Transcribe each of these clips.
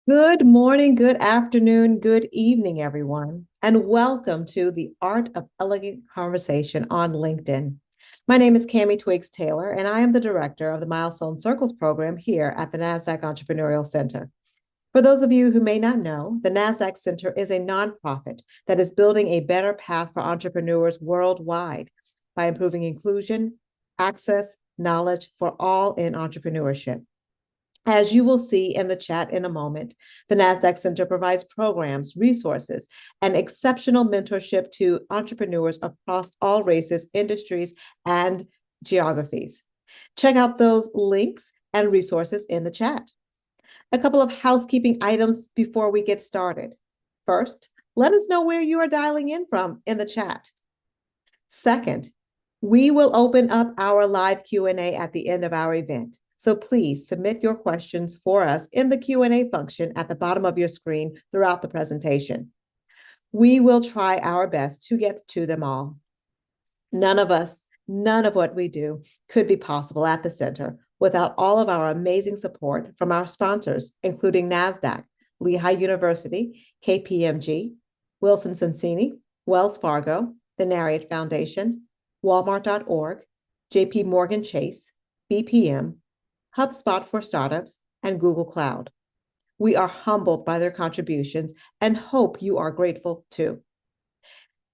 Good morning, good afternoon, good evening, everyone, and welcome to the Art of Elegant Conversation on LinkedIn. My name is Cami Twiggs Taylor, and I am the director of the Milestone Circles program here at the Nasdaq Entrepreneurial Center. For those of you who may not know, the Nasdaq Center is a nonprofit that is building a better path for entrepreneurs worldwide by improving inclusion, access, knowledge for all in entrepreneurship. As you will see in the chat in a moment, the NASDAQ Center provides programs, resources, and exceptional mentorship to entrepreneurs across all races, industries, and geographies. Check out those links and resources in the chat. A couple of housekeeping items before we get started. First, let us know where you are dialing in from in the chat. Second, we will open up our live Q&A at the end of our event. So please submit your questions for us in the Q&A function at the bottom of your screen throughout the presentation. We will try our best to get to them all. None of what we do could be possible at the center without all of our amazing support from our sponsors, including NASDAQ, Lehigh University, KPMG, Wilson Sonsini, Wells Fargo, the Narrate Foundation, Walmart.org, JP Morgan Chase, BPM, HubSpot for Startups, and Google Cloud. We are humbled by their contributions and hope you are grateful too.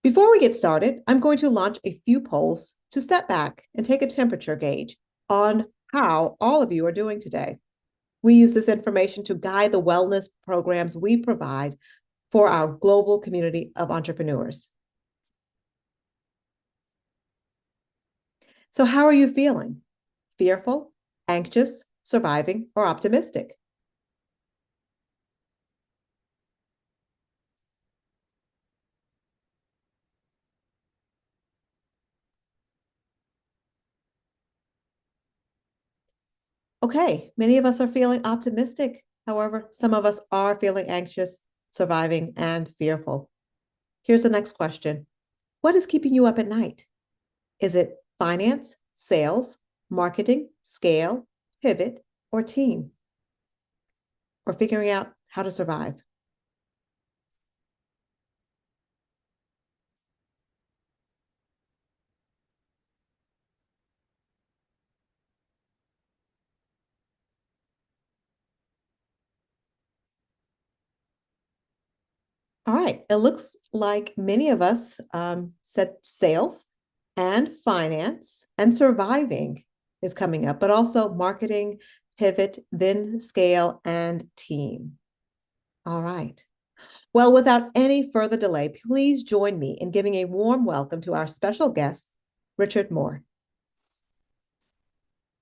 Before we get started, I'm going to launch a few polls to step back and take a temperature gauge on how all of you are doing today. We use this information to guide the wellness programs we provide for our global community of entrepreneurs. So how are you feeling? Fearful, anxious, surviving, or optimistic? Okay, many of us are feeling optimistic. However, some of us are feeling anxious, surviving, and fearful. Here's the next question. What is keeping you up at night? Is it finance, sales, marketing, scale, pivot, or team? Or figuring out how to survive? All right, it looks like many of us said sales and finance and surviving is coming up, but also marketing, pivot, then scale, and team. All right. Well, without any further delay, please join me in giving a warm welcome to our special guest, Richard Moore.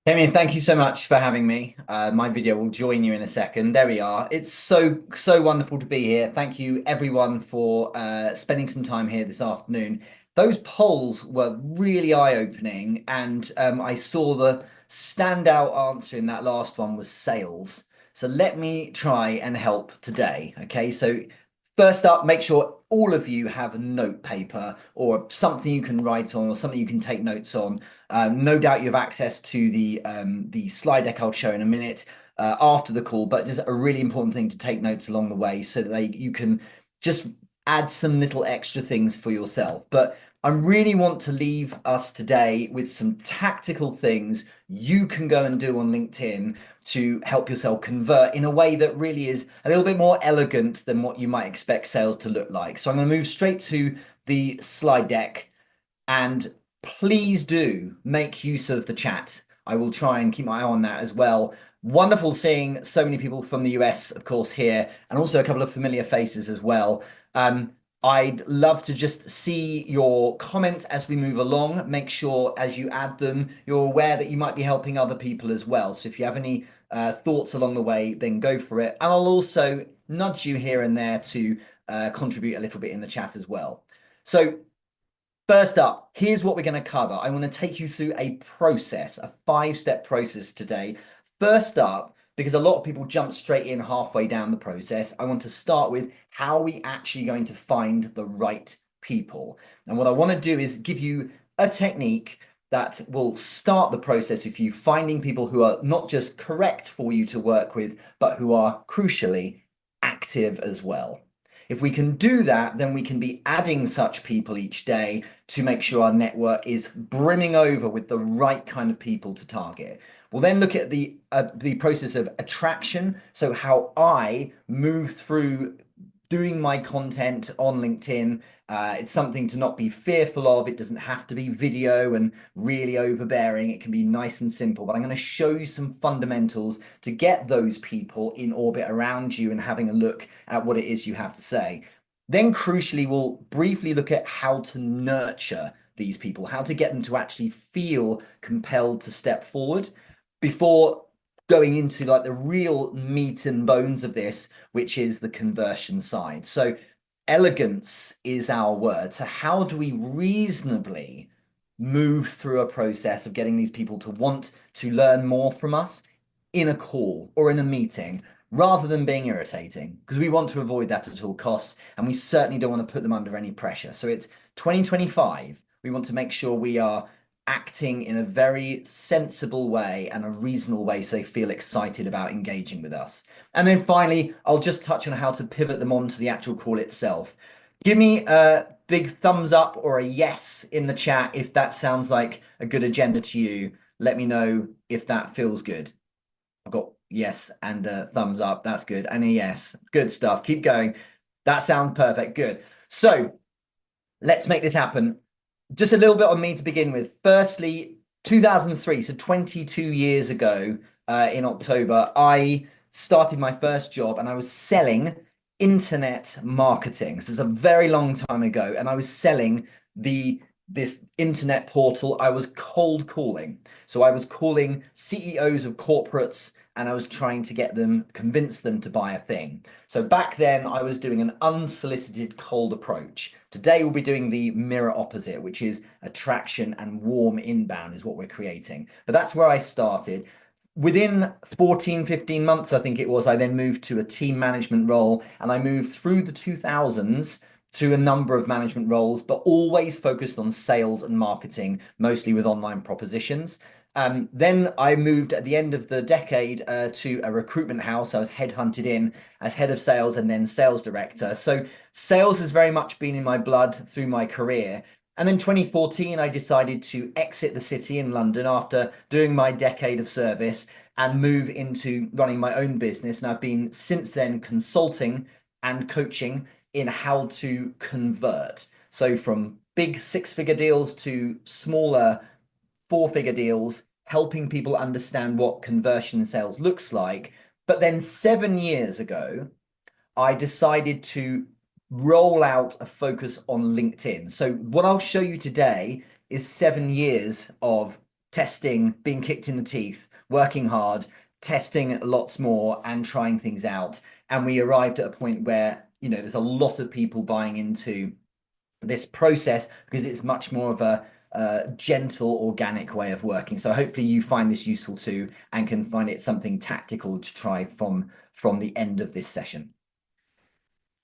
Damien, thank you so much for having me. My video will join you in a second. There we are. It's so wonderful to be here. Thank you everyone for spending some time here this afternoon. Those polls were really eye-opening, and I saw the standout answer in that last one was sales. So let me try and help today. Okay, so first up, make sure all of you have a note paper or something you can write on or something you can take notes on. No doubt you have access to the slide deck I'll show in a minute after the call, but just a really important thing to take notes along the way so that you can just add some little extra things for yourself. But I really want to leave us today with some tactical things you can go and do on LinkedIn to help yourself convert in a way that really is a little bit more elegant than what you might expect sales to look like. So I'm going to move straight to the slide deck, and please do make use of the chat. I will try and keep my eye on that as well. Wonderful seeing so many people from the US, of course, here, and also a couple of familiar faces as well. I'd love to just see your comments as we move along. Make sure as you add them, you're aware that you might be helping other people as well. So if you have any thoughts along the way, then go for it. And I'll also nudge you here and there to contribute a little bit in the chat as well. So first up, here's what we're going to cover. I want to take you through a process, a 5-step process today. First up, because a lot of people jump straight in halfway down the process, I want to start with how are we actually going to find the right people. And what I want to do is give you a technique that will start the process of you finding people who are not just correct for you to work with, but who are crucially active as well. If we can do that, then we can be adding such people each day to make sure our network is brimming over with the right kind of people to target. We'll then look at the process of attraction. So how I move through doing my content on LinkedIn. It's something to not be fearful of. It doesn't have to be video and really overbearing. It can be nice and simple, but I'm going to show you some fundamentals to get those people in orbit around you and having a look at what it is you have to say. Then crucially, we'll briefly look at how to nurture these people, how to get them to actually feel compelled to step forward before going into like the real meat and bones of this, which is the conversion side. So elegance is our word. So how do we reasonably move through a process of getting these people to want to learn more from us in a call or in a meeting, rather than being irritating? Because we want to avoid that at all costs, and we certainly don't want to put them under any pressure. So it's 2025. We want to make sure we are acting in a very sensible way and a reasonable way so they feel excited about engaging with us. And then finally, I'll just touch on how to pivot them onto the actual call itself. Give me a big thumbs up or a yes in the chat if that sounds like a good agenda to you. Let me know if that feels good. I've got yes and a thumbs up. That's good. And a yes. Good stuff. Keep going. That sounds perfect. Good. So let's make this happen. Just a little bit on me to begin with. Firstly, 2003, so 22 years ago in October, I started my first job and I was selling internet marketing. So it's a very long time ago, and I was selling this internet portal. I was cold calling. So I was calling CEOs of corporates and I was trying to convince them to buy a thing. So back then I was doing an unsolicited cold approach. Today we'll be doing the mirror opposite, which is attraction and warm inbound is what we're creating. But that's where I started. Within 14, 15 months, I think it was, I then moved to a team management role, and I moved through the 2000s to a number of management roles, but always focused on sales and marketing, mostly with online propositions. Then I moved at the end of the decade to a recruitment house. I was headhunted in as head of sales and then sales director. So sales has very much been in my blood through my career. And then 2014, I decided to exit the city in London after doing my decade of service and move into running my own business. And I've been since then consulting and coaching in how to convert. So from big six-figure deals to smaller four-figure deals, helping people understand what conversion sales looks like. But then 7 years ago, I decided to roll out a focus on LinkedIn. So what I'll show you today is 7 years of testing, being kicked in the teeth, working hard, testing lots more and trying things out. And we arrived at a point where, you know, there's a lot of people buying into this process because it's much more of a gentle, organic way of working. So hopefully you find this useful too and can find it something tactical to try from the end of this session.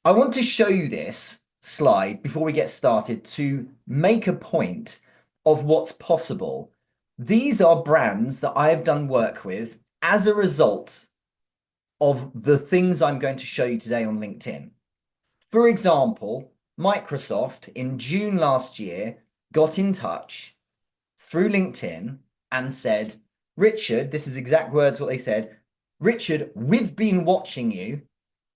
I want to show you this slide before we get started to make a point of what's possible. These are brands that I have done work with as a result of the things I'm going to show you today on LinkedIn. For example, Microsoft in June last year got in touch through LinkedIn and said, Richard, this is exact words what they said, Richard, we've been watching you.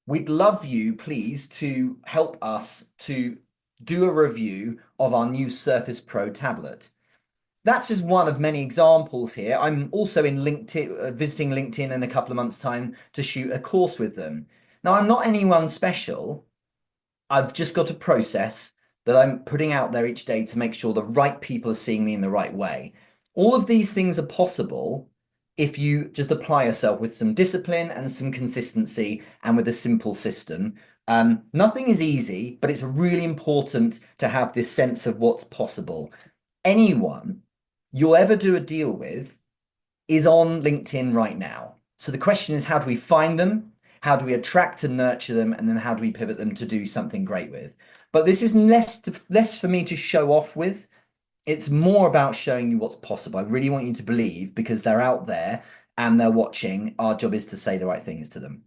We'd love you, please, to help us to do a review of our new Surface Pro tablet. That's just one of many examples here. I'm also in LinkedIn, visiting LinkedIn in a couple of months' time to shoot a course with them. Now, I'm not anyone special. I've just got a process that I'm putting out there each day to make sure the right people are seeing me in the right way. All of these things are possible if you just apply yourself with some discipline and some consistency and with a simple system. Nothing is easy, but it's really important to have this sense of what's possible. Anyone you'll ever do a deal with is on LinkedIn right now. So the question is, how do we find them? How do we attract and nurture them? And then how do we pivot them to do something great with? But this is less for me to show off with. It's more about showing you what's possible. I really want you to believe, because they're out there and they're watching. Our job is to say the right things to them.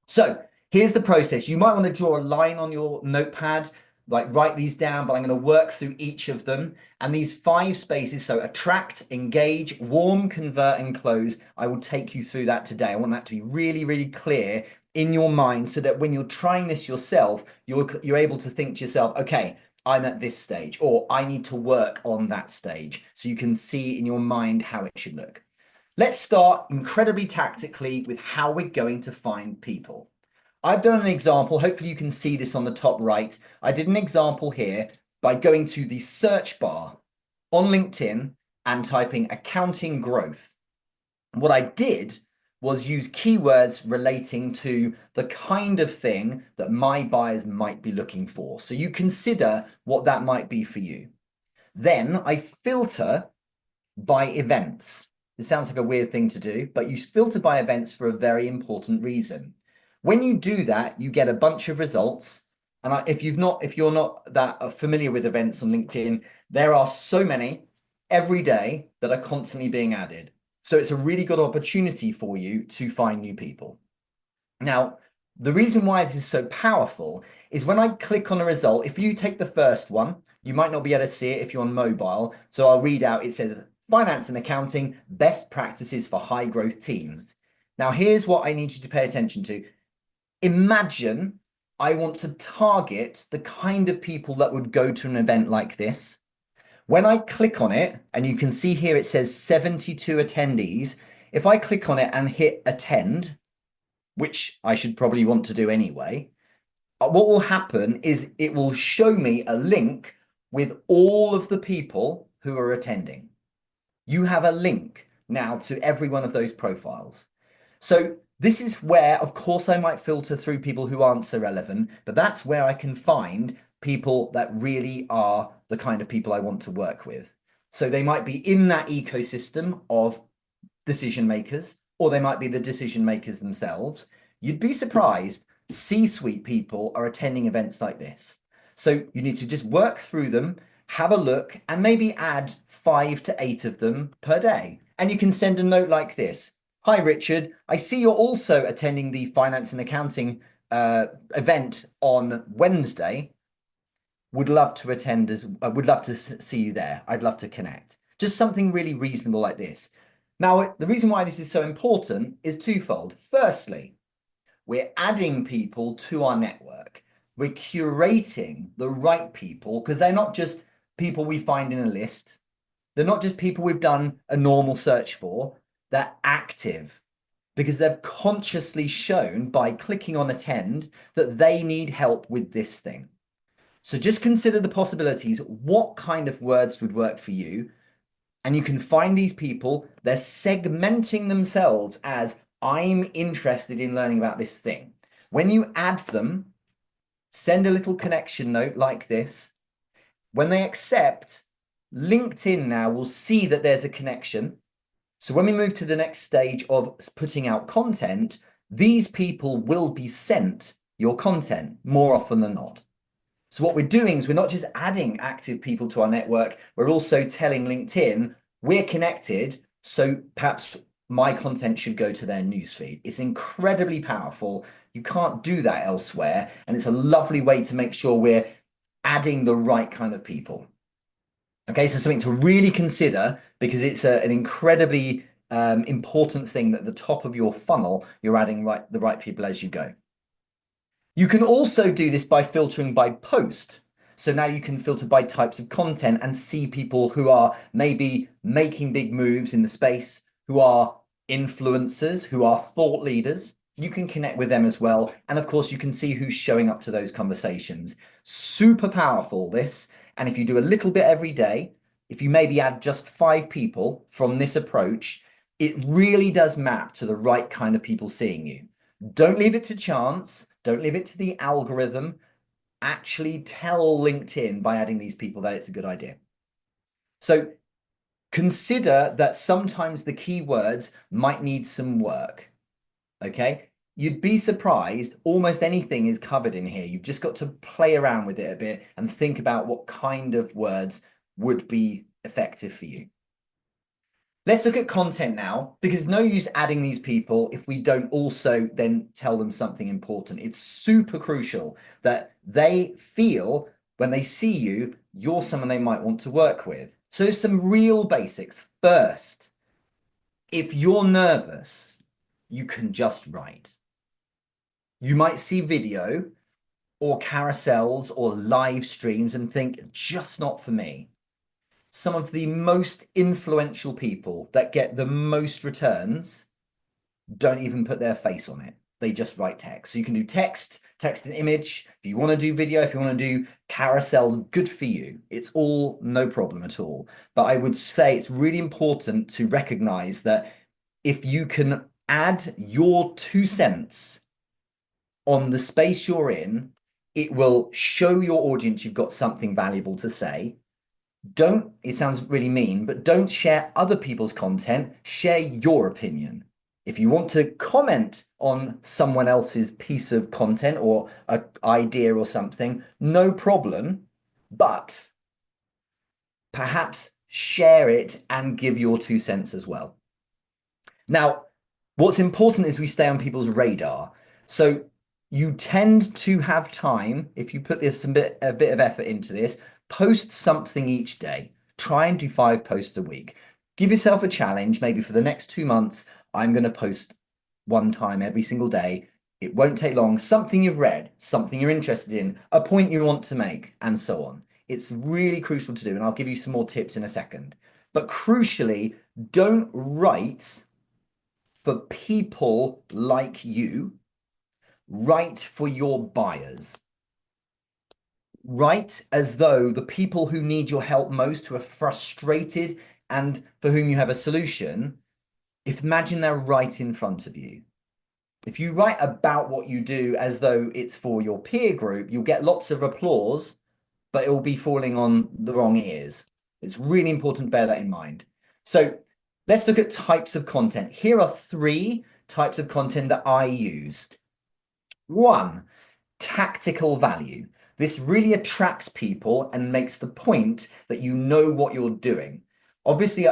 So Here's the process. You might want to draw a line on your notepad, like write these down, but I'm going to work through each of them. And these 5 spaces, so attract, engage, warm, convert, and close, I will take you through that today. I want that to be really, really clear in your mind so that when you're trying this yourself, you're able to think to yourself, okay, I'm at this stage, or I need to work on that stage. So you can see in your mind how it should look. Let's start incredibly tactically with how we're going to find people. I've done an example. Hopefully you can see this on the top right. I did an example here by going to the search bar on LinkedIn and typing accounting growth. What I did was use keywords relating to the kind of thing that my buyers might be looking for. So you consider what that might be for you. Then I filter by events. This sounds like a weird thing to do, but you filter by events for a very important reason. When you do that, you get a bunch of results. And if you're not that familiar with events on LinkedIn, there are so many every day that are constantly being added. So it's a really good opportunity for you to find new people. Now, the reason why this is so powerful is when I click on a result, if you take the first one, you might not be able to see it if you're on mobile. So I'll read out, it says finance and accounting, best practices for high growth teams. Now, here's what I need you to pay attention to. Imagine I want to target the kind of people that would go to an event like this. When I click on it, and you can see here it says 72 attendees, if I click on it and hit attend, which I should probably want to do anyway, what will happen is it will show me a link with all of the people who are attending. You have a link now to every one of those profiles. So this is where, of course, I might filter through people who aren't so relevant, but that's where I can find people that really are the kind of people I want to work with. So they might be in that ecosystem of decision makers, or they might be the decision makers themselves. You'd be surprised, C-suite people are attending events like this. So you need to just work through them, have a look, and maybe add 5 to 8 of them per day. And you can send a note like this. Hi, Richard. I see you're also attending the finance and accounting event on Wednesday. Would love to attend would love to see you there. I'd love to connect. Just something really reasonable like this. Now, the reason why this is so important is twofold. Firstly, we're adding people to our network. We're curating the right people because they're not just people we find in a list. They're not just people we've done a normal search for. They're active because they've consciously shown by clicking on attend that they need help with this thing. So just consider the possibilities. What kind of words would work for you? And you can find these people, they're segmenting themselves as I'm interested in learning about this thing. When you add them, send a little connection note like this. When they accept, LinkedIn now will see that there's a connection. So when we move to the next stage of putting out content, these people will be sent your content more often than not. So what we're doing is we're not just adding active people to our network, we're also telling LinkedIn, we're connected, so perhaps my content should go to their newsfeed. It's incredibly powerful. You can't do that elsewhere. And it's a lovely way to make sure we're adding the right kind of people. Okay, so something to really consider because it's an incredibly important thing that at the top of your funnel, you're adding the right people as you go. You can also do this by filtering by post. So now you can filter by types of content and see people who are maybe making big moves in the space, who are influencers, who are thought leaders. You can connect with them as well. And of course, you can see who's showing up to those conversations. Super powerful, this. And if you do a little bit every day, if you maybe add just 5 people from this approach, it really does map to the right kind of people seeing you. Don't leave it to chance. Don't leave it to the algorithm. Actually tell LinkedIn by adding these people that it's a good idea. So consider that sometimes the keywords might need some work. Okay. You'd be surprised. Almost anything is covered in here. You've just got to play around with it a bit and think about what kind of words would be effective for you. Let's look at content now, because it's no use adding these people if we don't also then tell them something important. It's super crucial that they feel when they see you, you're someone they might want to work with. So some real basics. First, if you're nervous, you can just write. You might see video or carousels or live streams and think, just not for me. Some of the most influential people that get the most returns don't even put their face on it. They just write text. So you can do text and image. If you want to do video, if you want to do carousels, good for you. It's all no problem at all. But I would say it's really important to recognize that if you can add your 2 cents on the space you're in, it will show your audience you've got something valuable to say. Don't, it sounds really mean, but don't share other people's content, share your opinion. If you want to comment on someone else's piece of content or an idea or something, no problem, but perhaps share it and give your 2 cents as well. Now, what's important is we stay on people's radar. So you tend to have time, if you put this a bit of effort into this, post something each day. Try and do 5 posts a week. Give yourself a challenge. Maybe for the next 2 months, I'm going to post 1 time every single day. It won't take long. Something you've read, something you're interested in, a point you want to make, and so on. It's really crucial to do, and I'll give you some more tips in a second. But crucially, don't write for people like you. Write for your buyers. Write as though the people who need your help most, who are frustrated and for whom you have a solution, imagine they're right in front of you. If you write about what you do as though it's for your peer group, you'll get lots of applause, but it will be falling on the wrong ears. It's really important to bear that in mind. So let's look at types of content. Here are 3 types of content that I use. 1, tactical value. This really attracts people and makes the point that you know what you're doing. Obviously,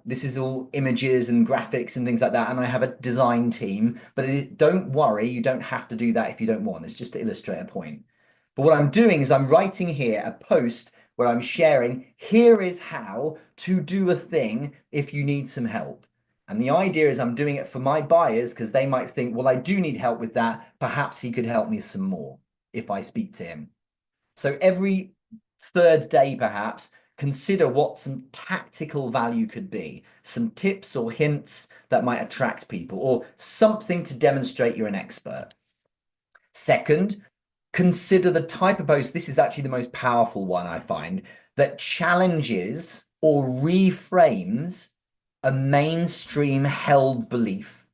this is all images and graphics and things like that, and I have a design team, but don't worry, you don't have to do that if you don't want. It's just to illustrate a point. But what I'm doing is I'm writing here a post where I'm sharing, here is how to do a thing if you need some help. And the idea is I'm doing it for my buyers because they might think, well, I do need help with that. Perhaps he could help me some more if I speak to him. So every 3rd day, perhaps, consider what some tactical value could be, some tips or hints that might attract people, or something to demonstrate you're an expert. Second, consider the type of post. This is actually the most powerful one I find, that challenges or reframes a mainstream held belief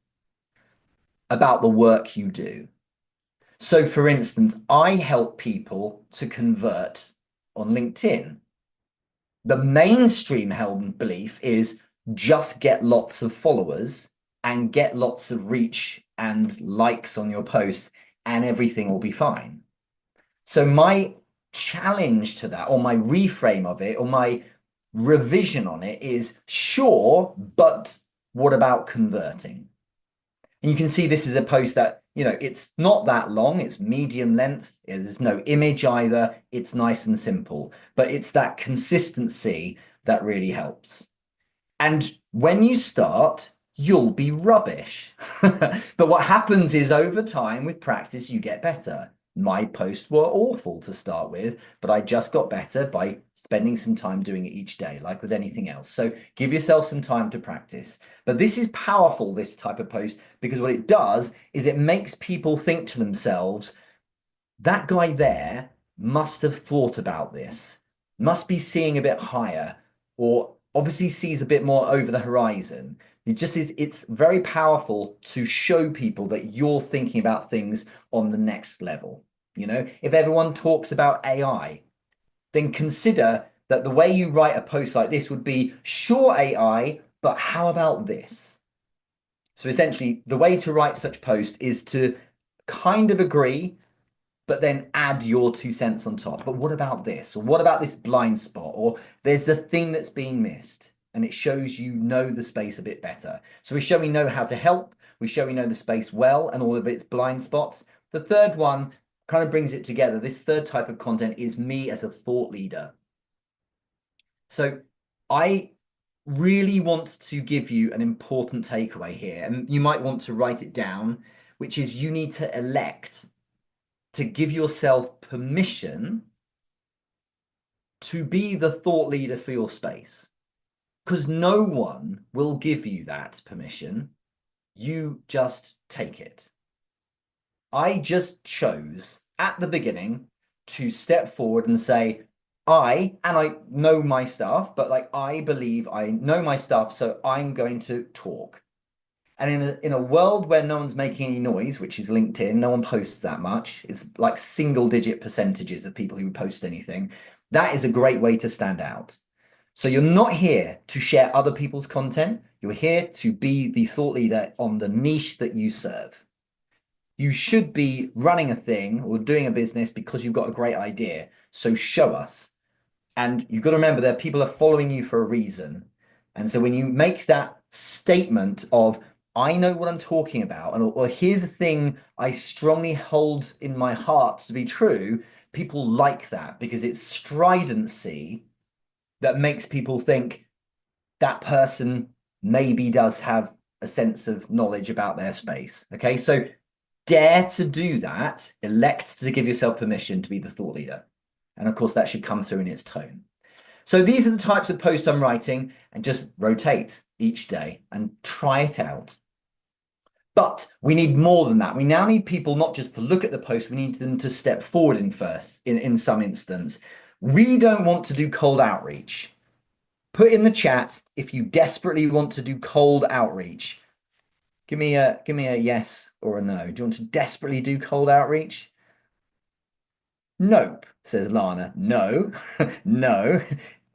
about the work you do. So for instance, I help people to convert on LinkedIn. The mainstream held belief is just get lots of followers and get lots of reach and likes on your post and everything will be fine. So my challenge to that, or my reframe of it, or my revision on it is, sure, but what about converting? And you can see this is a post that, it's not that long, it's medium length, there's no image either, it's nice and simple, but it's that consistency that really helps. And when you start, you'll be rubbish. But what happens is over time with practice, you get better. My posts were awful to start with, but I just got better by spending some time doing it each day, like with anything else. So give yourself some time to practice. But this is powerful, this type of post, because what it does is it makes people think to themselves, that guy there must have thought about this, must be seeing a bit higher, or obviously sees a bit more over the horizon. It's very powerful to show people that you're thinking about things on the next level. If everyone talks about AI, then consider that the way you write a post like this would be, sure, AI, but how about this? So essentially, the way to write such post is to kind of agree, but then add your 2 cents on top. But what about this? Or what about this blind spot? Or there's the thing that's being missed. and it shows you know the space a bit better. So we show we know how to help, we show we know the space well and all of its blind spots. The third one kind of brings it together. This third type of content is me as a thought leader. So I really want to give you an important takeaway here, and you might want to write it down, which is you need to elect to give yourself permission to be the thought leader for your space, because no one will give you that permission. You just take it. I just chose at the beginning to step forward and say, I know my stuff, but like I believe I know my stuff, so I'm going to talk. And in a world where no one's making any noise, which is LinkedIn, no one posts that much. It's like single digit percentages of people who post anything. That is a great way to stand out. So you're not here to share other people's content. You're here to be the thought leader on the niche that you serve. You should be running a thing or doing a business because you've got a great idea. So show us. And you've got to remember that people are following you for a reason. And so when you make that statement of, I know what I'm talking about, or here's a thing I strongly hold in my heart to be true, people like that because it's stridency that makes people think that person maybe does have a sense of knowledge about their space. Okay, so dare to do that, elect to give yourself permission to be the thought leader. And of course, that should come through in its tone. So these are the types of posts I'm writing, and just rotate each day and try it out. But we need more than that. We now need people not just to look at the post, we need them to step forward in some instance. We don't want to do cold outreach. Put in the chat if you desperately want to do cold outreach. Give me a yes or a no. Do you want to desperately do cold outreach? Nope, says Lana. No, no.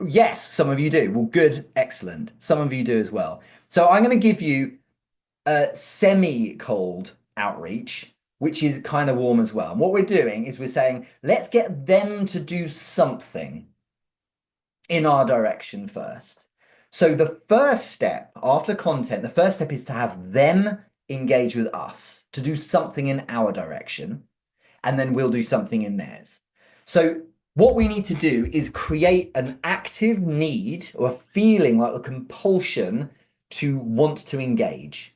Yes, some of you do. Well, good, excellent. Some of you do as well. So I'm going to give you a semi-cold outreach, which is kind of warm as well. And what we're doing is we're saying, let's get them to do something in our direction first. So the first step after content, the first step is to have them engage with us, to do something in our direction, and then we'll do something in theirs. So what we need to do is create an active need or a feeling like a compulsion to want to engage.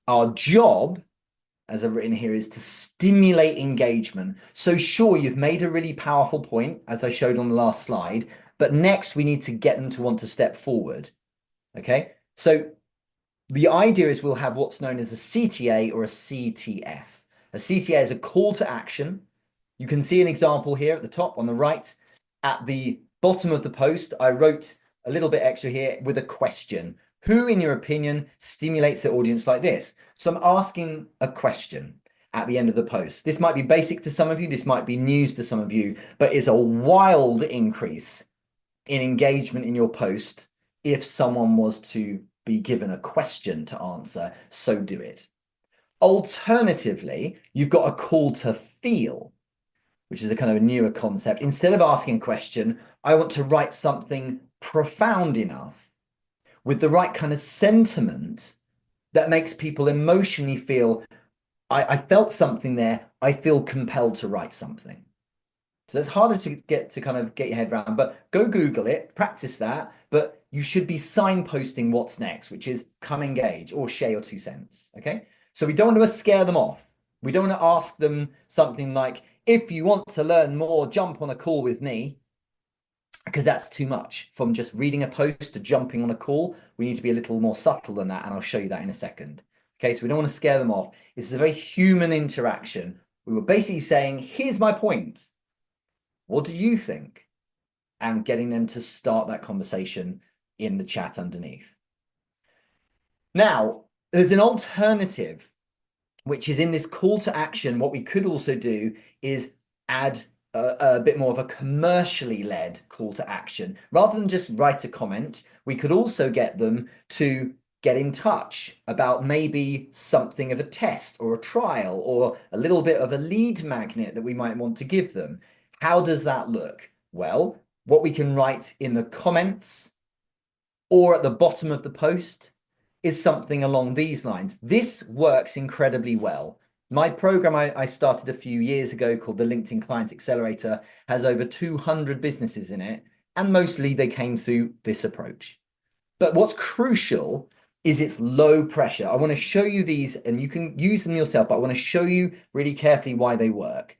Our job, as I've written here, is to stimulate engagement. So sure, you've made a really powerful point, as I showed on the last slide, but next we need to get them to want to step forward. Okay, so the idea is we'll have what's known as a CTA or a CTF. A CTA is a call to action. You can see an example here at the top on the right. At the bottom of the post, I wrote a little bit extra here with a question. Who, in your opinion, stimulates the audience like this? So I'm asking a question at the end of the post. This might be basic to some of you, this might be news to some of you, but it's a wild increase in engagement in your post if someone was to be given a question to answer, so do it. Alternatively, you've got a call to feel, which is a kind of a newer concept. Instead of asking a question, I want to write something profound enough with the right kind of sentiment that makes people emotionally feel, I felt something there, I feel compelled to write something. So it's harder to get your head around, but go Google it, practice that, but you should be signposting what's next, which is come engage or share your 2 cents, okay? So we don't want to scare them off. We don't want to ask them something like, if you want to learn more, jump on a call with me, because that's too much. From just reading a post to jumping on a call, we need to be a little more subtle than that, and I'll show you that in a second. Okay, so we don't want to scare them off. This is a very human interaction. We were basically saying, here's my point. What do you think? And getting them to start that conversation in the chat underneath. Now, there's an alternative, which is in this call to action. What we could also do is add a bit more of a commercially led call to action. Rather than just write a comment, we could also get them to get in touch about maybe something of a test or a trial or a little bit of a lead magnet that we might want to give them. How does that look? Well, what we can write in the comments or at the bottom of the post is something along these lines. This works incredibly well. My program I started a few years ago called the LinkedIn Client Accelerator has over 200 businesses in it, and mostly they came through this approach. But what's crucial is it's low pressure. I want to show you these, and you can use them yourself, but I want to show you really carefully why they work.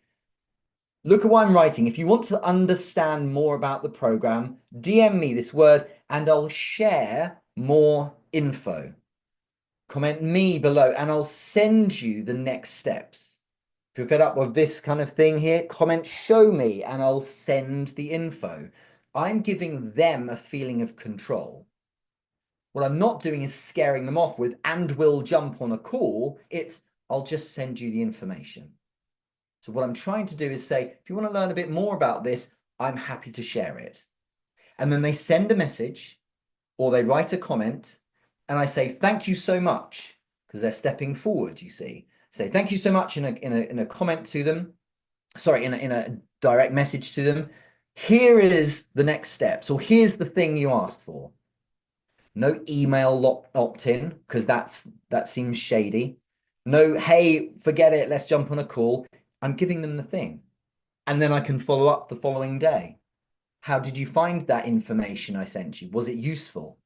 Look at what I'm writing. If you want to understand more about the program, DM me this word and I'll share more info. Comment me below and I'll send you the next steps. If you're fed up with this kind of thing here, comment show me and I'll send the info. I'm giving them a feeling of control. What I'm not doing is scaring them off with, and we'll jump on a call. It's, I'll just send you the information. So what I'm trying to do is say, if you want to learn a bit more about this, I'm happy to share it. And then they send a message or they write a comment and I say, thank you so much, because they're stepping forward, you see. Say, thank you so much in a comment to them. Sorry, in a direct message to them. Here is the next steps, or here's the thing you asked for. No email opt-in, because that seems shady. No, hey, forget it, let's jump on a call. I'm giving them the thing. And then I can follow up the following day. How did you find that information I sent you? Was it useful?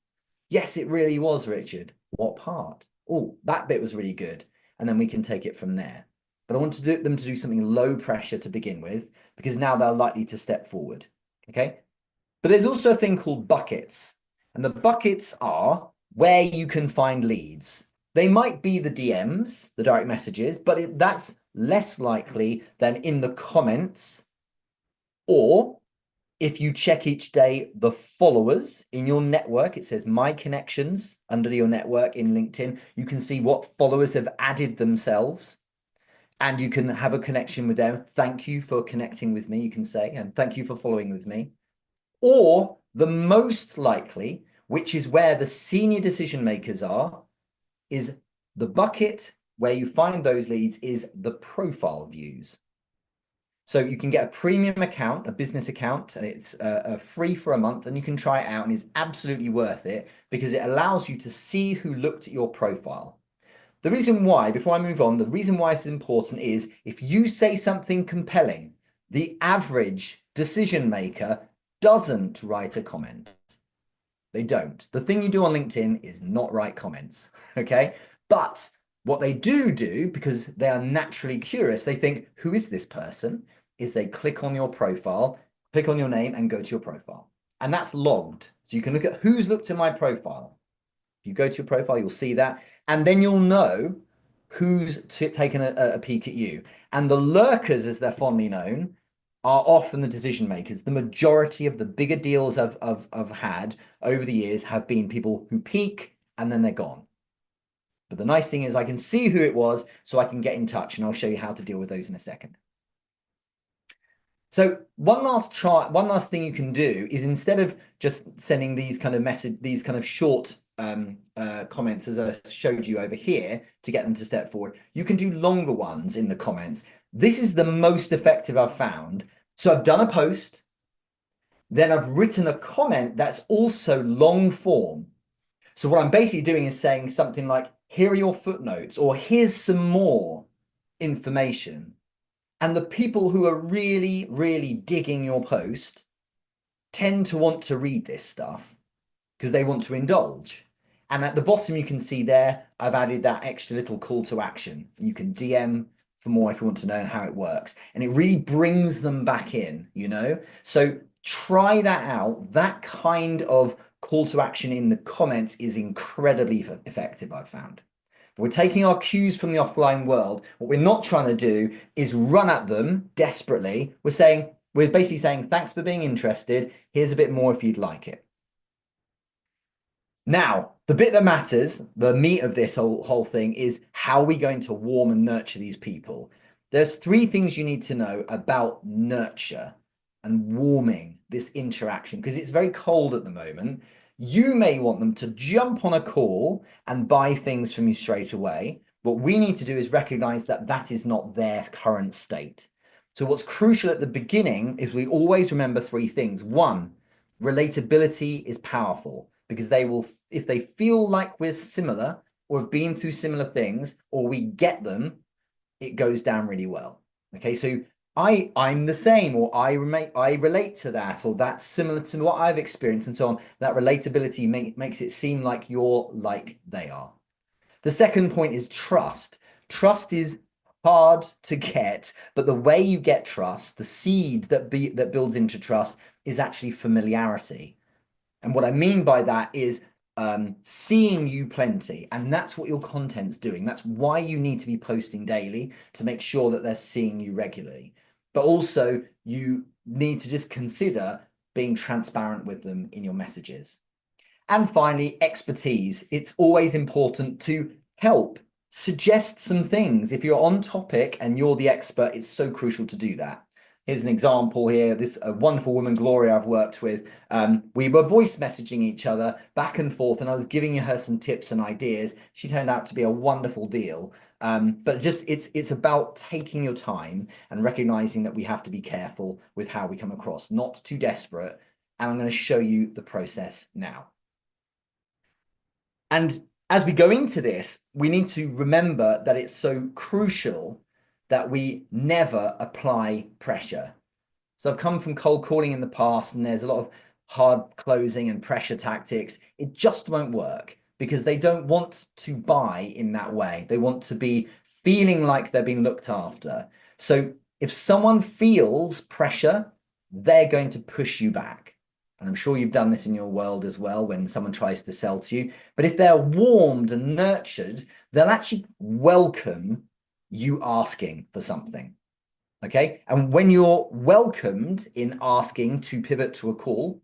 Yes, it really was, Richard. What part? Oh, that bit was really good. And then we can take it from there. But I want them to do something low pressure to begin with, because now they're likely to step forward. Okay. But there's also a thing called buckets. And the buckets are where you can find leads. They might be the DMs, the direct messages, but that's less likely than in the comments, or if you check each day the followers in your network. It says my connections under your network in LinkedIn. You can see what followers have added themselves and you can have a connection with them. Thank you for connecting with me, you can say, and thank you for following with me. Or the most likely, which is where the senior decision makers are, is the bucket where you find those leads is the profile views. So you can get a premium account, a business account, and it's free for a month, and you can try it out, and it's absolutely worth it because it allows you to see who looked at your profile. The reason why, before I move on, the reason why it's important is if you say something compelling, the average decision maker doesn't write a comment. They don't. The thing you do on LinkedIn is not write comments, okay? But what they do, because they are naturally curious, they think, who is this person? Is they click on your profile, click on your name and go to your profile. And that's logged. So you can look at who's looked at my profile. If you go to your profile, you'll see that. And then you'll know who's taken a peek at you. And the lurkers, as they're fondly known, are often the decision makers. The majority of the bigger deals I've had over the years have been people who peak and then they're gone. But the nice thing is I can see who it was, so I can get in touch, and I'll show you how to deal with those in a second. So one last thing you can do is, instead of just sending these kind of short comments, as I showed you over here, to get them to step forward, you can do longer ones in the comments. This is the most effective I've found. So I've done a post, then I've written a comment that's also long form. So what I'm basically doing is saying something like, here are your footnotes, or here's some more information. And the people who are really, really digging your post tend to want to read this stuff because they want to indulge. And at the bottom, you can see there, I've added that extra little call to action. You can DM for more if you want to know how it works. And it really brings them back in, you know? So try that out. That kind of call to action in the comments is incredibly effective, I've found. We're taking our cues from the offline world. What we're not trying to do is run at them desperately. We're basically saying, thanks for being interested. Here's a bit more if you'd like it. Now, the bit that matters, the meat of this whole thing, is how are we going to warm and nurture these people? There's 3 things you need to know about nurture and warming this interaction, because it's very cold at the moment. You may want them to jump on a call and buy things from you straight away. What we need to do is recognize that that is not their current state. So what's crucial at the beginning is we always remember 3 things. 1, relatability is powerful. because they will, if they feel like we're similar or have been through similar things or we get them, it goes down really well. Okay, so I'm the same, or I relate to that, or that's similar to what I've experienced, and so on. That relatability makes it seem like you're like they are. The second point is trust. Trust is hard to get, but the way you get trust, the seed that builds into trust, is actually familiarity. And what I mean by that is seeing you plenty. And that's what your content's doing. That's why you need to be posting daily, to make sure that they're seeing you regularly. But also, you need to just consider being transparent with them in your messages. And finally, expertise. It's always important to help suggest some things. If you're on topic and you're the expert, it's so crucial to do that. Here's an example here. This wonderful woman, Gloria, I've worked with. We were voice messaging each other back and forth, and I was giving her some tips and ideas. She turned out to be a wonderful deal. But just it's about taking your time and recognizing that we have to be careful with how we come across, not too desperate. And I'm going to show you the process now. And as we go into this, we need to remember that it's so crucial that we never apply pressure. So I've come from cold calling in the past, and there's a lot of hard closing and pressure tactics. It just won't work because they don't want to buy in that way. They want to be feeling like they're being looked after. So if someone feels pressure, they're going to push you back. And I'm sure you've done this in your world as well when someone tries to sell to you. But if they're warmed and nurtured, they'll actually welcome you asking for something. Okay. And when you're welcomed in asking to pivot to a call,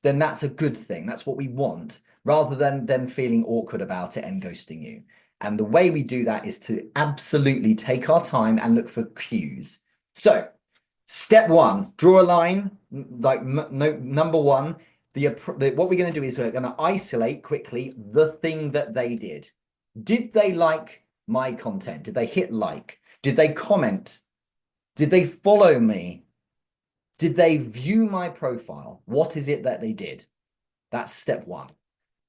then that's a good thing. That's what we want, rather than them feeling awkward about it and ghosting you. And the way we do that is to absolutely take our time and look for cues. So step one, draw a line, like number one, what we're going to do is we're going to isolate quickly the thing that they did. Did they like my content? Did they hit like? Did they comment? Did they follow me? Did they view my profile? What is it that they did? That's step one.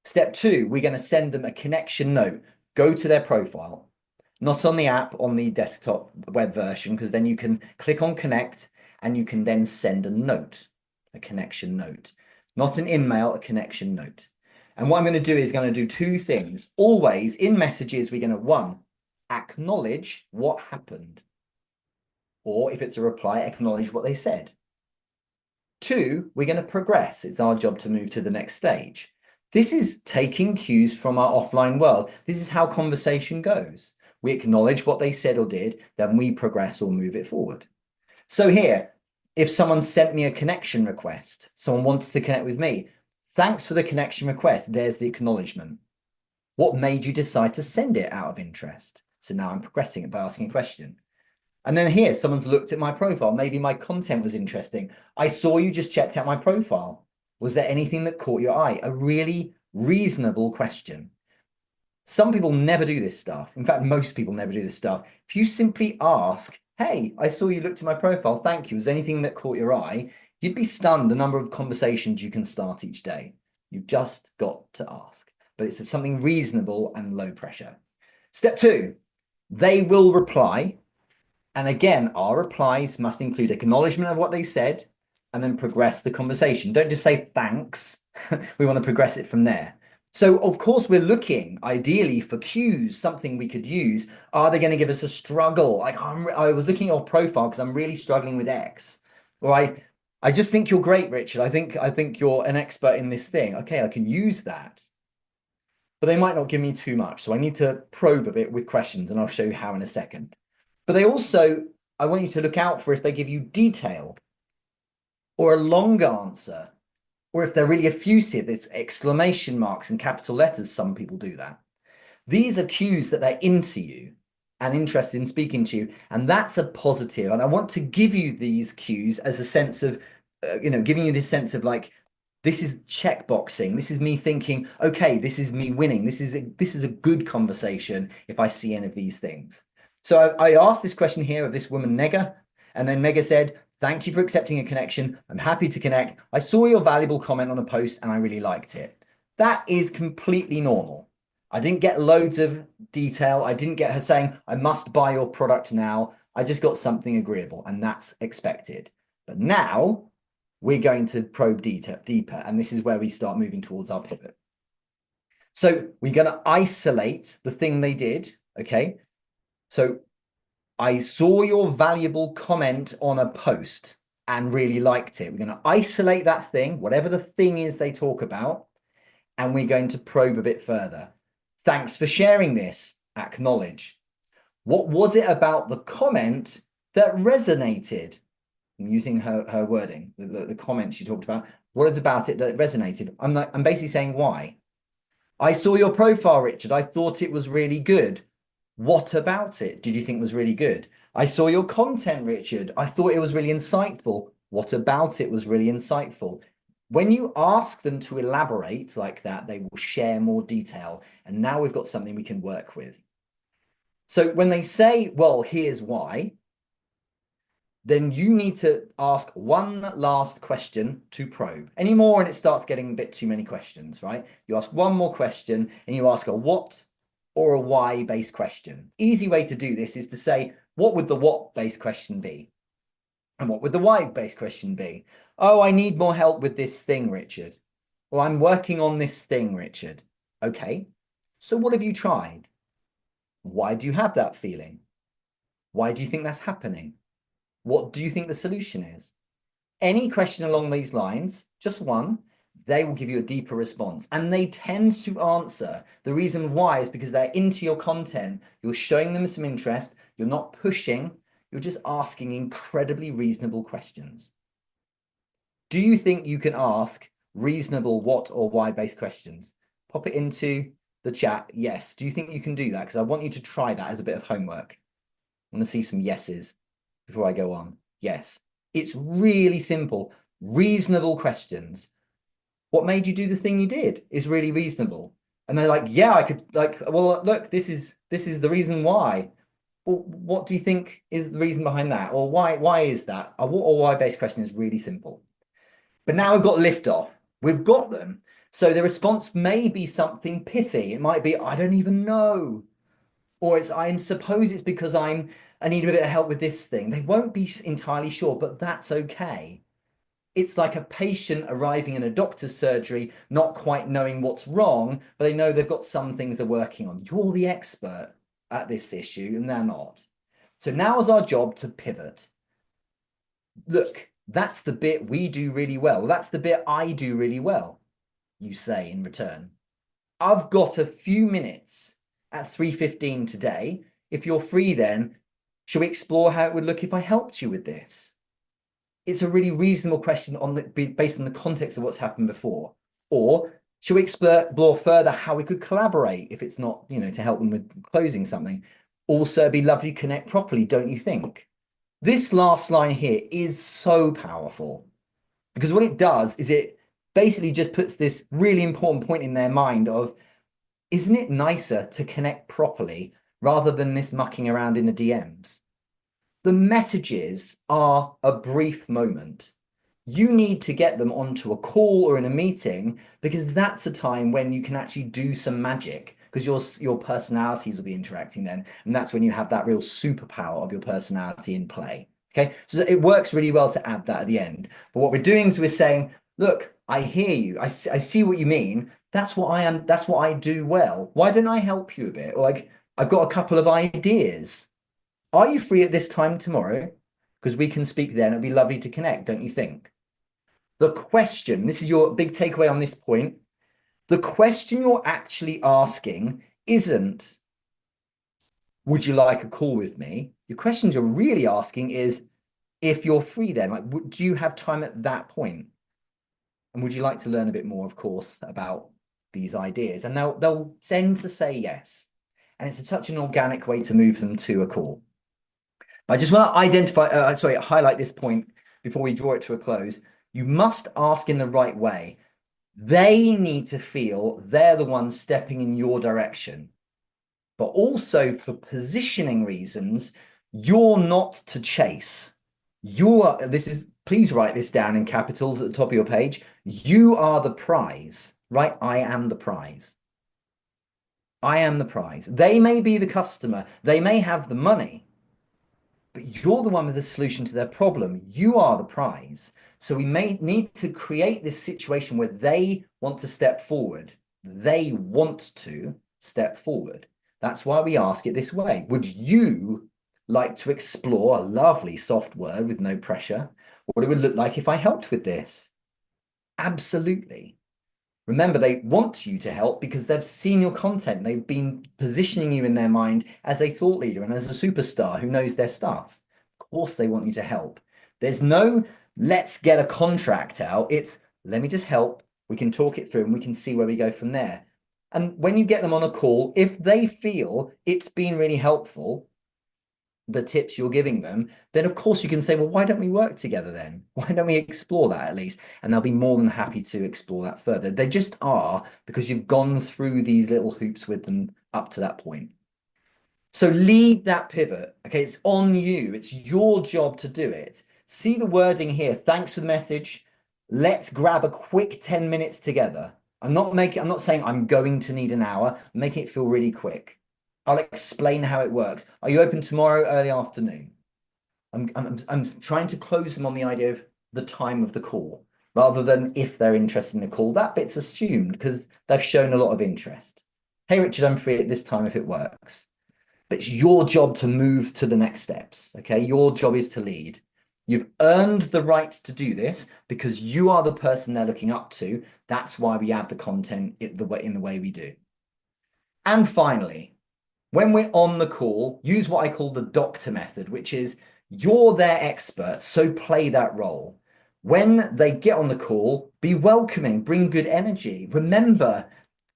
Step two, we're going to send them a connection note. Go to their profile, not on the app, on the desktop web version, because then you can click on connect and you can then send a note, a connection note, not an email, a connection note. And what I'm going to do is going to do two things. Always in messages, we're going to, one, acknowledge what happened. Or if it's a reply, acknowledge what they said. Two, we're going to progress. It's our job to move to the next stage. This is taking cues from our offline world. This is how conversation goes. We acknowledge what they said or did, then we progress or move it forward. So here, if someone sent me a connection request, someone wants to connect with me, thanks for the connection request. There's the acknowledgement. What made you decide to send it out of interest? So now I'm progressing it by asking a question. And then here, someone's looked at my profile. Maybe my content was interesting. I saw you just checked out my profile. Was there anything that caught your eye? A really reasonable question. Some people never do this stuff. In fact, most people never do this stuff. If you simply ask, hey, I saw you looked at my profile. Thank you. Was there anything that caught your eye? You'd be stunned the number of conversations you can start each day. You've just got to ask. But it's something reasonable and low pressure. Step two, they will reply. And again, our replies must include acknowledgement of what they said and then progress the conversation. Don't just say thanks. We want to progress it from there. So, of course, we're looking ideally for cues, something we could use. Are they going to give us a struggle? Like, I was looking at your profile because I'm really struggling with X. Or I just think you're great, Richard. I think you're an expert in this thing. Okay, I can use that. But they might not give me too much. So I need to probe a bit with questions, and I'll show you how in a second. But I want you to look out for if they give you detail or a long answer, or if they're really effusive, it's exclamation marks and capital letters. Some people do that. These are cues that they're into you and interested in speaking to you. And that's a positive. And I want to give you these cues as a sense of, giving you this sense of like, this is checkboxing. This is me thinking, okay, this is me winning. This is a good conversation if I see any of these things. So I asked this question here of this woman, Nega, and then Nega said, thank you for accepting a connection. I'm happy to connect. I saw your valuable comment on a post and I really liked it. That is completely normal. I didn't get loads of detail. I didn't get her saying, I must buy your product now. I just got something agreeable, and that's expected. But now we're going to probe deeper, and this is where we start moving towards our pivot. So we're going to isolate the thing they did, okay? So I saw your valuable comment on a post and really liked it. We're going to isolate that thing, whatever the thing is they talk about, and we're going to probe a bit further. Thanks for sharing this. Acknowledge. What was it about the comment that resonated? I'm using her wording, the comment she talked about. What is about it that resonated? I'm basically saying why. I saw your profile, Richard. I thought it was really good. What about it did you think was really good? I saw your content, Richard. I thought it was really insightful. What about it was really insightful? When you ask them to elaborate like that, they will share more detail. And now we've got something we can work with. So when they say, well, here's why, then you need to ask one last question to probe. Any more and it starts getting a bit too many questions, right? You ask one more question and you ask a what or a why based question. Easy way to do this is to say, what would the what based question be? And what would the why based question be? Oh, I need more help with this thing, Richard. Or I'm working on this thing, Richard. Okay, so what have you tried? Why do you have that feeling? Why do you think that's happening? What do you think the solution is? Any question along these lines, just one, they will give you a deeper response. And they tend to answer. The reason why is because they're into your content. You're showing them some interest. You're not pushing. You're just asking incredibly reasonable questions. Do you think you can ask reasonable what or why based questions? Pop it into the chat. Yes. Do you think you can do that? Because I want you to try that as a bit of homework. I want to see some yeses before I go on. Yes. It's really simple. Reasonable questions. What made you do the thing you did is really reasonable. And they're like, yeah, I could, like, well, look, this is the reason why. Well, what do you think is the reason behind that? Or why is that? A what or why based question is really simple. But now we've got liftoff. We've got them. So the response may be something pithy. It might be, I don't even know. Or it's, I suppose it's because I need a bit of help with this thing. They won't be entirely sure, but that's okay. It's like a patient arriving in a doctor's surgery, not quite knowing what's wrong, but they know they've got some things they're working on. You're the expert at this issue, and they're not. So now's our job to pivot. Look, that's the bit we do really well. That's the bit I do really well, you say in return. I've got a few minutes at 3:15 today. If you're free then, shall we explore how it would look if I helped you with this? It's a really reasonable question based on the context of what's happened before. Or should we explore further how we could collaborate if it's not, to help them with closing something? Also, it'd be lovely to connect properly, don't you think? This last line here is so powerful because what it does is it basically just puts this really important point in their mind of, isn't it nicer to connect properly rather than this mucking around in the DMs? The messages are a brief moment. You need to get them onto a call or in a meeting because that's a time when you can actually do some magic because your personalities will be interacting then. And that's when you have that real superpower of your personality in play. Okay, so it works really well to add that at the end. But what we're doing is we're saying, look, I hear you. I see what you mean. That's what I am. That's what I do well. Why don't I help you a bit? Or like, I've got a couple of ideas. Are you free at this time tomorrow? Because we can speak then. It'd be lovely to connect, don't you think? The question, this is your big takeaway on this point. The question you're actually asking isn't, would you like a call with me? The questions you're really asking is, if you're free then, like, do you have time at that point? And would you like to learn a bit more, of course, about these ideas? And they'll tend to say yes. And it's such an organic way to move them to a call. I just want to highlight this point before we draw it to a close. You must ask in the right way. They need to feel they're the ones stepping in your direction. But also for positioning reasons, you're not to chase. Please write this down in capitals at the top of your page. You are the prize, right? I am the prize. I am the prize. They may be the customer, they may have the money, but you're the one with the solution to their problem. You are the prize. So we may need to create this situation where they want to step forward. They want to step forward. That's why we ask it this way. Would you like to explore a lovely soft word with no pressure? What it would look like if I helped with this? Absolutely. Remember, they want you to help because they've seen your content. They've been positioning you in their mind as a thought leader and as a superstar who knows their stuff. Of course, they want you to help. There's no, let's get a contract out. It's, let me just help. We can talk it through and we can see where we go from there. And when you get them on a call, if they feel it's been really helpful, the tips you're giving them, then of course you can say, well, why don't we work together then? Why don't we explore that at least? And they'll be more than happy to explore that further. They just are, because you've gone through these little hoops with them up to that point. So lead that pivot. Okay, it's on you. It's your job to do it. See the wording here. Thanks for the message. Let's grab a quick 10 minutes together. I'm not saying I'm going to need an hour. I'm making it feel really quick. I'll explain how it works. Are you open tomorrow early afternoon? I'm trying to close them on the idea of the time of the call rather than if they're interested in the call. That bit's assumed because they've shown a lot of interest. Hey, Richard, I'm free at this time if it works. But it's your job to move to the next steps. Okay, your job is to lead. You've earned the right to do this because you are the person they're looking up to. That's why we add the content in the way we do. And finally, when we're on the call, use what I call the doctor method, which is you're their expert, so play that role. When they get on the call, be welcoming, bring good energy. Remember,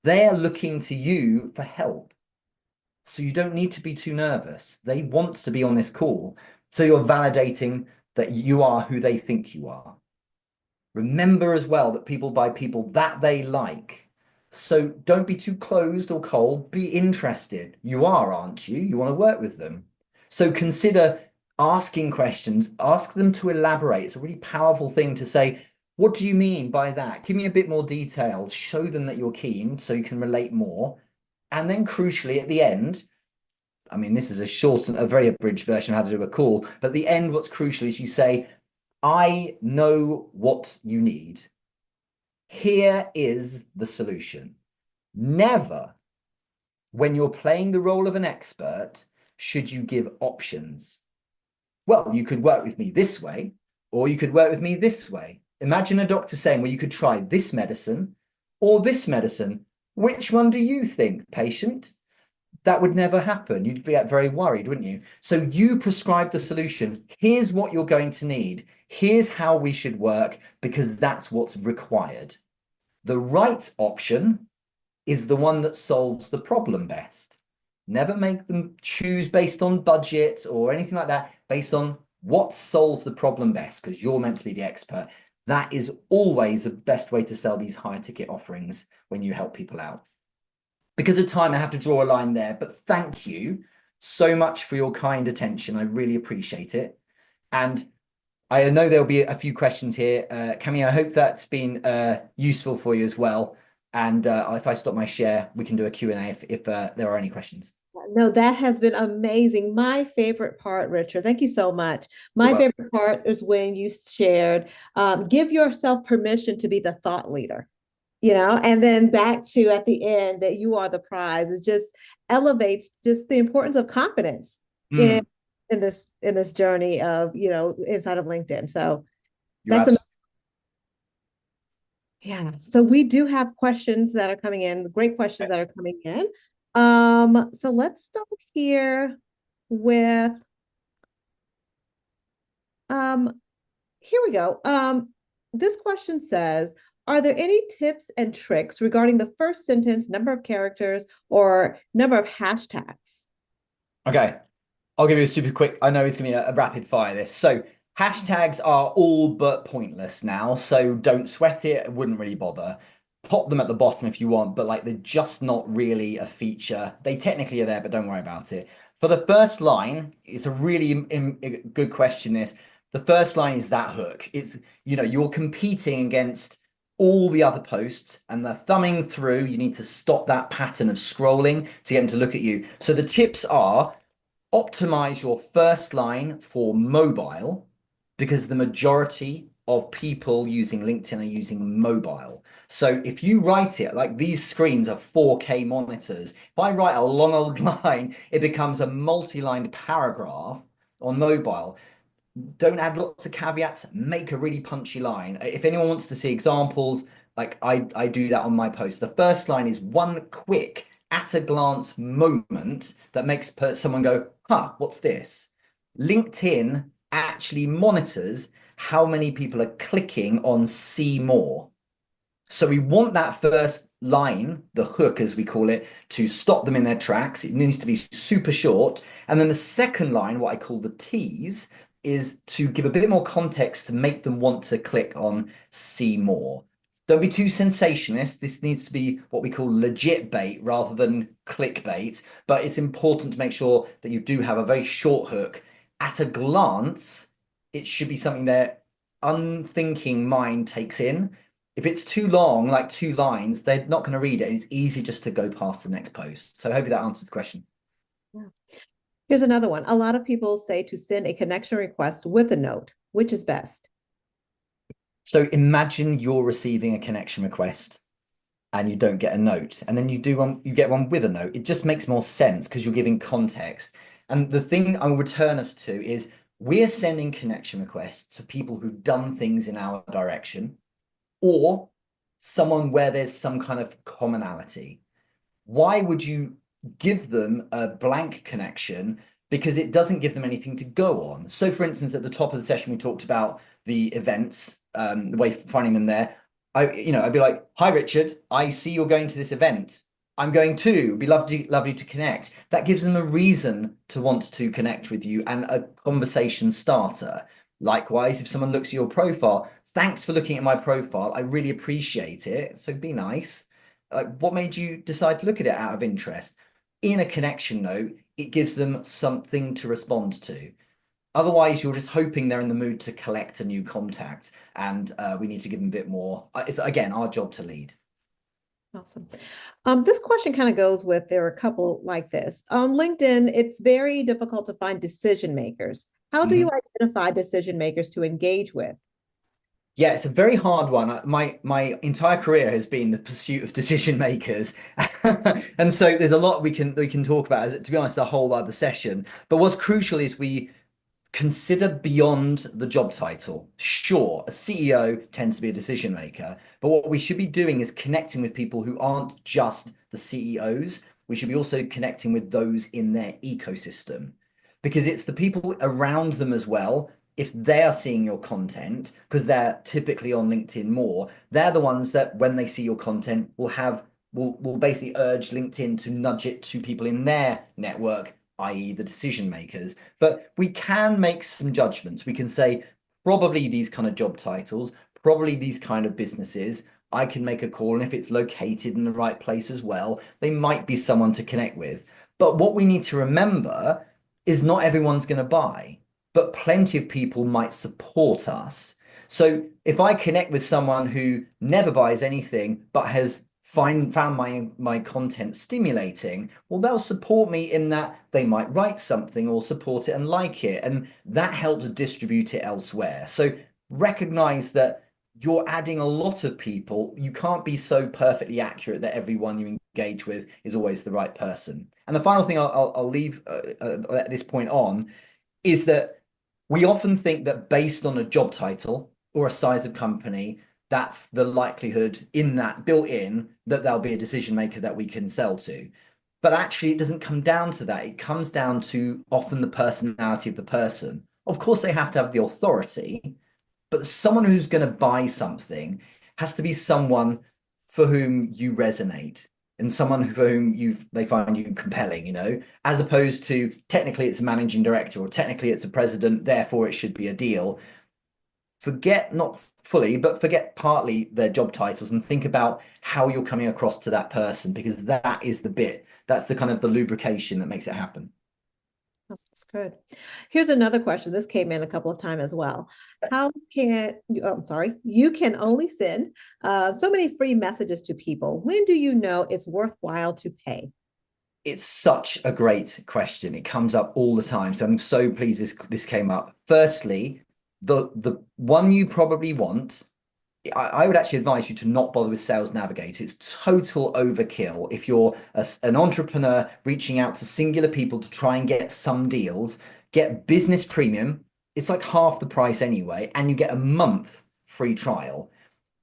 they're looking to you for help. So you don't need to be too nervous. They want to be on this call. So you're validating that you are who they think you are. Remember as well that people buy people that they like. So don't be too closed or cold. Be interested. You are, aren't you? You want to work with them. So consider asking questions. Ask them to elaborate. It's a really powerful thing to say, what do you mean by that? Give me a bit more detail. Show them that you're keen so you can relate more. And then crucially at the end, I mean, this is a very abridged version of how to do a call, but at the end, what's crucial is you say, I know what you need. Here is the solution. Never, when you're playing the role of an expert, should you give options. Well, you could work with me this way, or you could work with me this way. Imagine a doctor saying, well, you could try this medicine or this medicine. Which one do you think, patient? That would never happen. You'd be very worried, wouldn't you? So you prescribe the solution. Here's what you're going to need. Here's how we should work because that's what's required. The right option is the one that solves the problem best. Never make them choose based on budget or anything like that, based on what solves the problem best, because you're meant to be the expert. That is always the best way to sell these high ticket offerings when you help people out. Because of time, I have to draw a line there, but thank you so much for your kind attention. I really appreciate it. And I know there'll be a few questions here. Cami, I hope that's been useful for you as well. And if I stop my share, we can do a Q&A if there are any questions. No, that has been amazing. My favorite part, Richard, thank you so much. My Well, favorite part is when you shared, give yourself permission to be the thought leader, and then back to at the end that you are the prize. It just elevates just the importance of confidence in this journey of, inside of LinkedIn. So that's amazing. Yeah. So we do have questions that are coming in, great questions that are coming in. So let's start here with here we go. This question says, are there any tips and tricks regarding the first sentence, number of characters, or number of hashtags? Okay, I'll give you a super quick. I know it's going to be a rapid fire this. So hashtags are all but pointless now. So don't sweat it. I wouldn't really bother. Pop them at the bottom if you want, but they're just not really a feature. They technically are there, but don't worry about it. For the first line, it's a really good question. The first line is that hook. It's, you're competing against all the other posts and they're thumbing through. You need to stop that pattern of scrolling to get them to look at you. So the tips are optimize your first line for mobile because the majority of people using LinkedIn are using mobile. So if you write it, like these screens are 4K monitors, if I write a long old line, it becomes a multi-lined paragraph on mobile. Don't add lots of caveats, make a really punchy line. If anyone wants to see examples, like I do that on my post. The first line is one quick at a glance moment that makes someone go, huh, what's this? LinkedIn actually monitors how many people are clicking on see more. So we want that first line, the hook as we call it, to stop them in their tracks. It needs to be super short. And then the second line, what I call the tease, is to give a bit more context to make them want to click on see more. Don't be too sensationalist. This needs to be what we call legit bait rather than clickbait, but it's important to make sure that you do have a very short hook. At a glance, it should be something their unthinking mind takes in. If it's too long, like 2 lines, they're not going to read it. It's easy just to go past the next post. So hopefully that answers the question. Yeah. Here's another one. A lot of people say to send a connection request with a note. Which is best? So imagine you're receiving a connection request and you don't get a note, and then you get one with a note. It just makes more sense because you're giving context. And the thing I will return us to is we're sending connection requests to people who've done things in our direction or someone where there's some kind of commonality. Why would you give them a blank connection? Because it doesn't give them anything to go on. So for instance, at the top of the session, we talked about the events, the way finding them there. I'd be like, hi, Richard, I see you're going to this event. I'm going too. It'd be lovely to connect. That gives them a reason to want to connect with you and a conversation starter. Likewise, if someone looks at your profile, thanks for looking at my profile. I really appreciate it. So be nice. What made you decide to look at it out of interest? In a connection note, it gives them something to respond to. Otherwise, you're just hoping they're in the mood to collect a new contact, and we need to give them a bit more. It's, again, our job to lead. Awesome. This question kind of goes with, there are a couple like this. On LinkedIn, it's very difficult to find decision makers. How do you identify decision makers to engage with? Yeah, it's a very hard one. My entire career has been the pursuit of decision makers, and so there's a lot we can talk about. As to be honest, a whole other session. But what's crucial is we consider beyond the job title. Sure, a CEO tends to be a decision maker, but what we should be doing is connecting with people who aren't just the CEOs. We should be also connecting with those in their ecosystem because it's the people around them as well. If they are seeing your content, because they're typically on LinkedIn more, they're the ones that when they see your content will basically urge LinkedIn to nudge it to people in their network, i.e. the decision makers. But we can make some judgments. We can say probably these kind of job titles, probably these kind of businesses. I can make a call, and if it's located in the right place as well, they might be someone to connect with. But what we need to remember is not everyone's going to buy, but plenty of people might support us. So if I connect with someone who never buys anything but has found my content stimulating, well, they'll support me in that they might write something or support it and like it, and that helps distribute it elsewhere. So recognize that you're adding a lot of people. You can't be so perfectly accurate that everyone you engage with is always the right person. And the final thing I'll leave at this point on is that we often think that based on a job title or a size of company, that's the likelihood in that built in that there'll be a decision maker that we can sell to. But actually, it doesn't come down to that. It comes down to often the personality of the person. Of course, they have to have the authority, but someone who's going to buy something has to be someone for whom you resonate and someone for whom they find you compelling, as opposed to technically it's a managing director or technically it's a president, therefore it should be a deal. Forget, not fully, but forget partly their job titles and think about how you're coming across to that person, because that is the bit, that's the kind of the lubrication that makes it happen. That's good. Here's another question. This came in a couple of times as well. How can you, oh, I'm sorry, you can only send so many free messages to people. When do you know it's worthwhile to pay? It's such a great question. It comes up all the time. So I'm so pleased this came up. Firstly, the one you probably want, I would actually advise you to not bother with Sales Navigator. It's total overkill. If you're an entrepreneur reaching out to singular people to try and get some deals, get Business Premium. It's like half the price anyway, and you get a month free trial.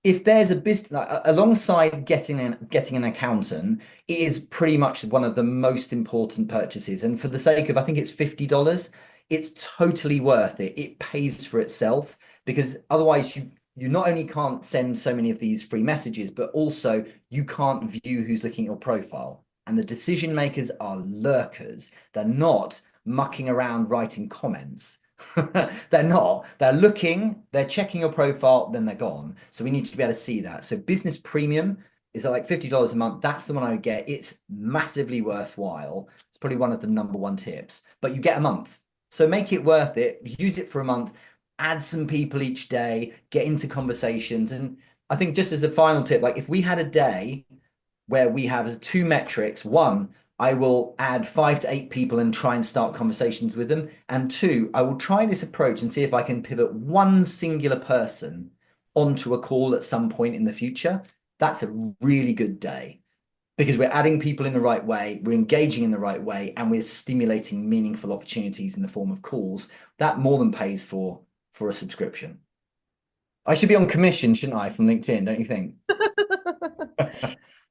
If there's a business alongside getting an accountant, it is pretty much one of the most important purchases. And for the sake of, I think it's $50, it's totally worth it. It pays for itself because otherwise you not only can't send so many of these free messages, but also you can't view who's looking at your profile. And the decision makers are lurkers. They're not mucking around writing comments. They're not. They're looking, they're checking your profile, then they're gone. So we need to be able to see that. So Business Premium is like $50 a month. That's the one I would get. It's massively worthwhile. It's probably one of the number one tips, but you get a month. So make it worth it. Use it for a month. Add some people each day. Get into conversations. And I think just as a final tip, like if we had a day where we have two metrics, one, I will add 5 to 8 people and try and start conversations with them. And two, I will try this approach and see if I can pivot one singular person onto a call at some point in the future. That's a really good day because we're adding people in the right way, we're engaging in the right way, and we're stimulating meaningful opportunities in the form of calls. That more than pays for a subscription. I should be on commission, shouldn't I, from LinkedIn, don't you think?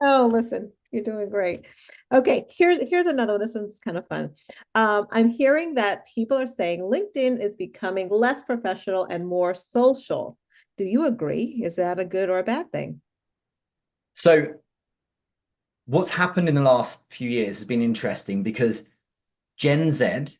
Oh, listen, you're doing great. Okay, here's another one. This one's kind of fun. I'm hearing that people are saying LinkedIn is becoming less professional and more social. Do you agree? Is that a good or a bad thing? So what's happened in the last few years has been interesting because Gen Z,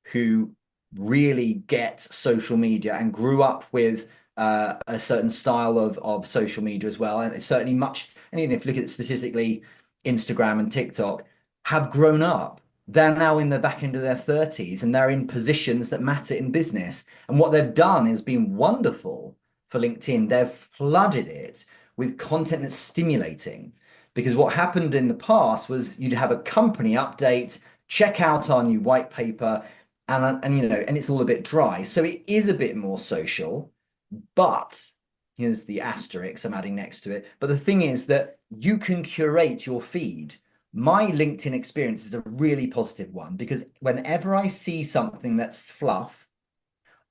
who really get social media and grew up with a certain style of social media as well, and it's certainly much, and even if you look at it statistically, Instagram and TikTok have grown up. They're now in the back end of their 30s and they're in positions that matter in business. And what they've done has been wonderful for LinkedIn. They've flooded it with content that's stimulating. Because what happened in the past was you'd have a company update, check out our new white paper, and it's all a bit dry. So it is a bit more social, but here's the asterisk I'm adding next to it. But the thing is that you can curate your feed. My LinkedIn experience is a really positive one because whenever I see something that's fluff,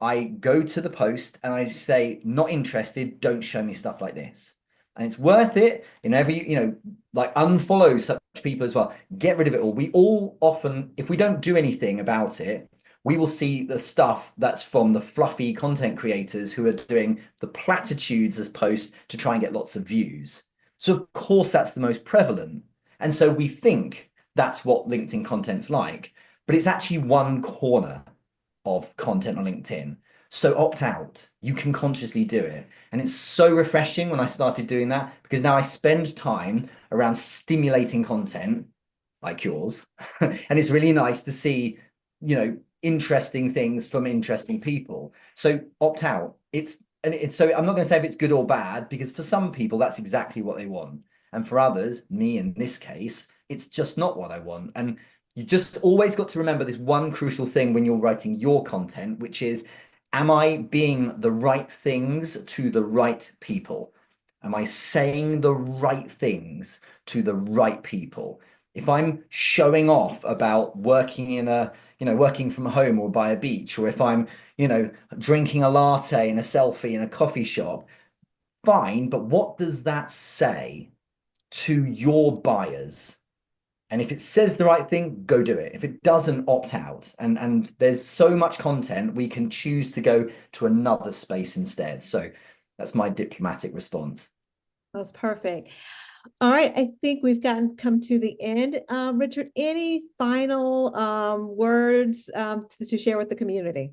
I go to the post and I say, not interested, don't show me stuff like this. And it's worth it. Like unfollow such people as well. Get rid of it all. We all often, if we don't do anything about it, we will see the stuff that's from the fluffy content creators who are doing the platitudes as posts to try and get lots of views. So of course that's the most prevalent. And so we think that's what LinkedIn content's like, but it's actually one corner of content on LinkedIn. So opt out. You can consciously do it. And it's so refreshing when I started doing that because now I spend time around stimulating content like yours. And it's really nice to see, interesting things from interesting people. So opt out. So I'm not going to say if it's good or bad because for some people that's exactly what they want. And for others, me in this case, it's just not what I want. And you just always got to remember this one crucial thing when you're writing your content, which is, am I being the right things to the right people? Am I saying the right things to the right people? If I'm showing off about working from home or by a beach, or if I'm, drinking a latte in a selfie in a coffee shop, fine. But what does that say to your buyers? And if it says the right thing, go do it. If it doesn't, opt out. And there's so much content, we can choose to go to another space instead. So that's my diplomatic response. That's perfect. All right, I think we've come to the end. Richard, any final words to share with the community?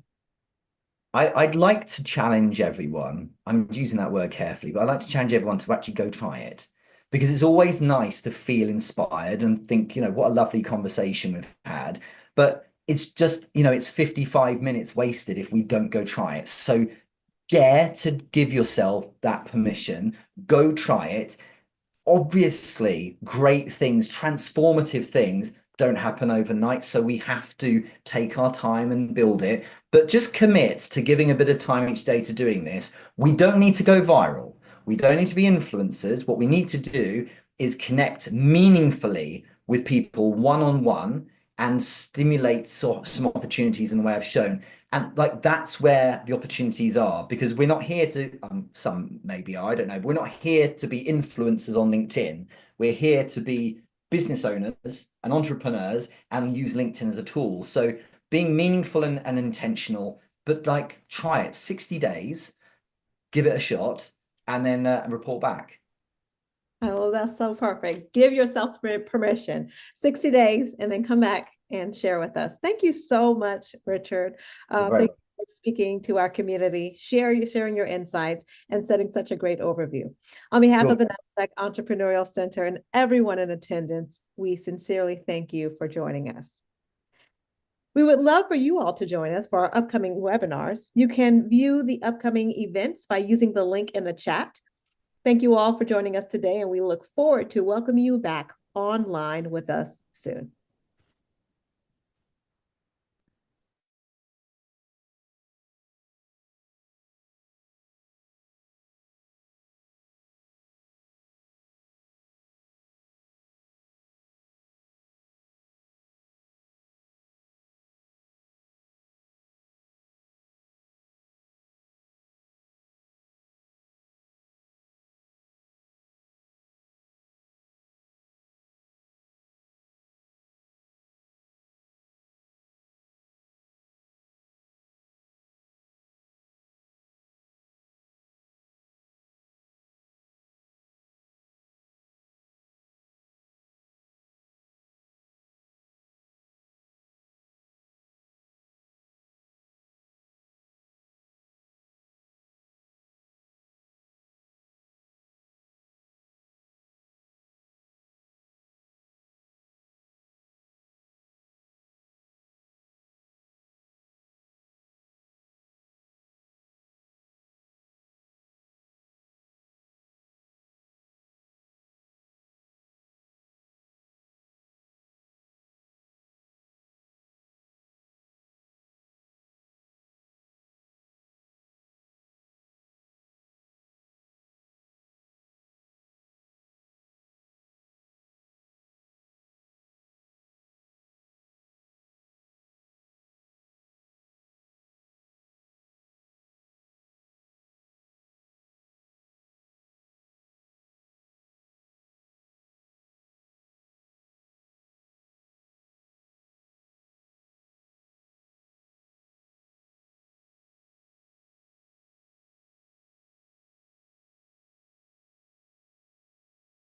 I'd like to challenge everyone. I'm using that word carefully, but I'd like to challenge everyone to actually go try it because it's always nice to feel inspired and think, what a lovely conversation we've had. But it's just, it's 55 minutes wasted if we don't go try it. So dare to give yourself that permission, go try it. Obviously, great things, transformative things don't happen overnight. So we have to take our time and build it, but just commit to giving a bit of time each day to doing this. We don't need to go viral. We don't need to be influencers. What we need to do is connect meaningfully with people one on one and stimulate some opportunities in the way I've shown. And like that's where the opportunities are, because we're not here to, some maybe are, I don't know, but we're not here to be influencers on LinkedIn. We're here to be business owners and entrepreneurs and use LinkedIn as a tool. So being meaningful and intentional, but like try it 60 days, give it a shot, and then report back. Oh, that's so perfect. Give yourself permission, 60 days, and then come back and share with us. Thank you so much, Richard. You're very Thank you for speaking to our community, sharing your insights, and setting such a great overview. On behalf You're of the Nasdaq Entrepreneurial Center and everyone in attendance, we sincerely thank you for joining us. We would love for you all to join us for our upcoming webinars. You can view the upcoming events by using the link in the chat. Thank you all for joining us today, and we look forward to welcoming you back online with us soon.